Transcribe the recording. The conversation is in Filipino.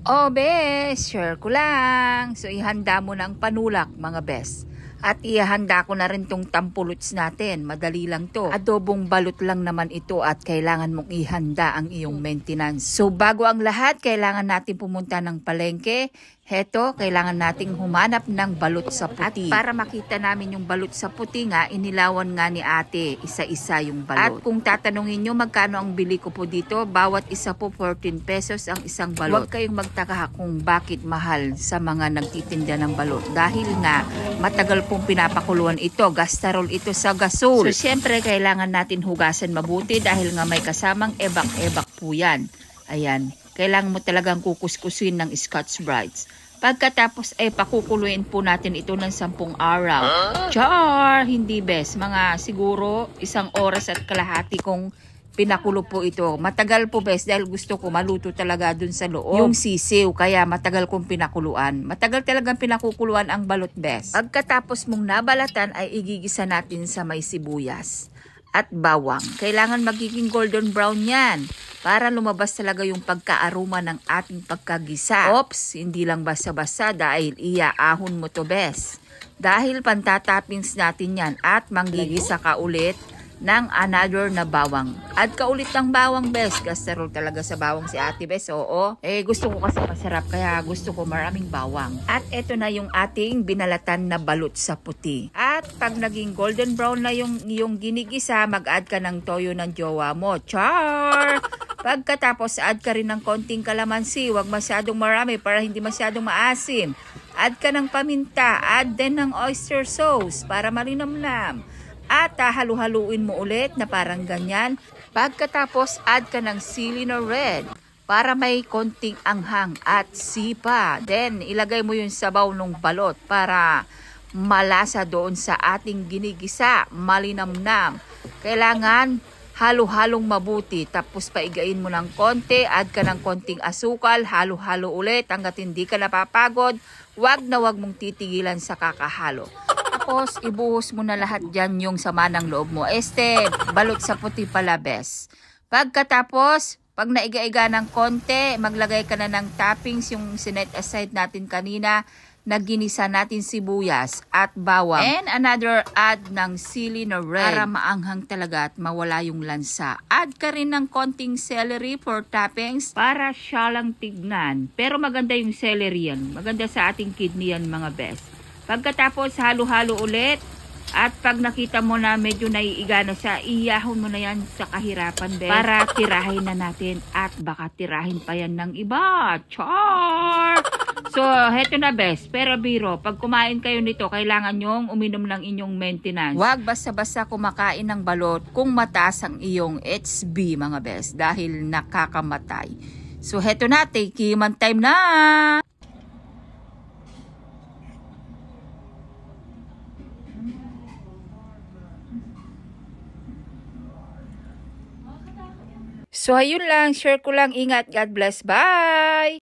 Oh, bes, share ko lang. So, ihanda mo ng panulak, mga bes. At ihanda ko na rin tong tampuluts natin. Madali lang to. Adobong balot lang naman ito at kailangan mong ihanda ang iyong maintenance. So, bago ang lahat, kailangan natin pumunta ng palengke. Heto, kailangan nating humanap ng balot sa puti. At para makita namin yung balot sa puti nga, inilawan nga ni ate, isa-isa yung balot. At kung tatanungin nyo magkano ang bili ko po dito, bawat isa po 14 pesos ang isang balot. Huwag kayong magtaka kung bakit mahal sa mga nagtitinda ng balot. Dahil nga, matagal pong pinapakuluan ito, gastarol ito sa gasol. So, syempre, kailangan natin hugasan mabuti dahil nga may kasamang ebak-ebak po yan. Ayan. Kailangan mo talagang kukuskusin ng Scotch-Brites. Pagkatapos ay pakukuluin po natin ito ng 10 araw. Char! Hindi bes. Mga siguro 1 oras at kalahati kong pinakulo po ito. Matagal po bes dahil gusto ko maluto talaga dun sa loob. Yung sisiw. Kaya matagal kong pinakuluan. Matagal talagang pinakukuluan ang balot bes. Pagkatapos mong nabalatan ay igigisa natin sa may sibuyas at bawang. Kailangan magiging golden brown yan para lumabas talaga yung pagkaaroma ng ating pagkagisa. Oops, hindi lang basta-basta dahil iaahon mo to bes. Dahil pantatappings natin yan at manggigisa ka ulit ng another na bawang. Add ka ulit ng bawang bes. Gastarol talaga sa bawang si ate bes. Oo. Gusto ko kasi masarap kaya gusto ko maraming bawang. At eto na yung ating binalatan na balot sa puti. At pag naging golden brown na yung ginigisa, mag-add ka ng toyo ng jowa mo. Char! Pagkatapos, add ka rin ng konting kalamansi. Huwag masyadong marami para hindi masyadong maasim. Add ka ng paminta. Add din ng oyster sauce para malinamnam. At halu-haluin mo ulit na parang ganyan. Pagkatapos, add ka ng sili na red para may konting anghang at sipa. Then, ilagay mo yung sabaw ng balot para malasa doon sa ating ginigisa. Malinamnam. Kailangan halo-halong mabuti. Tapos paigain mo ng konti. Add ka ng konting asukal. Halo-halo ulit hanggat hindi ka napapagod. Wag na wag mong titigilan sa kakahalo. Tapos, ibuhos mo na lahat dyan yung sama ng loob mo. Balot sa puti pala, bes. Pagkatapos, pag naiga-iga ng konti, maglagay ka na ng toppings, yung sinet aside natin kanina, na ginisa natin sibuyas at bawang. And another add ng sili na red para maanghang talaga at mawala yung lansa. Add ka rin ng konting celery for toppings para siya lang tignan. Pero maganda yung celery yan. Maganda sa ating kidney yan, mga best. Pagkatapos, halo-halo ulit. At pag nakita mo na medyo naiiga na siya, iyahon mo na yan sa kahirapan, bes. Para tirahin na natin. At baka tirahin pa yan ng iba. Char! So, heto na, bes. Pero biro, pag kumain kayo nito, kailangan nyong uminom ng inyong maintenance. Huwag basta-basta kumakain ng balot kung mataas ang iyong HB, mga bes. Dahil nakakamatay. So, heto na. Take human time na! So, ayun lang. Share ko lang. Ingat. God bless. Bye!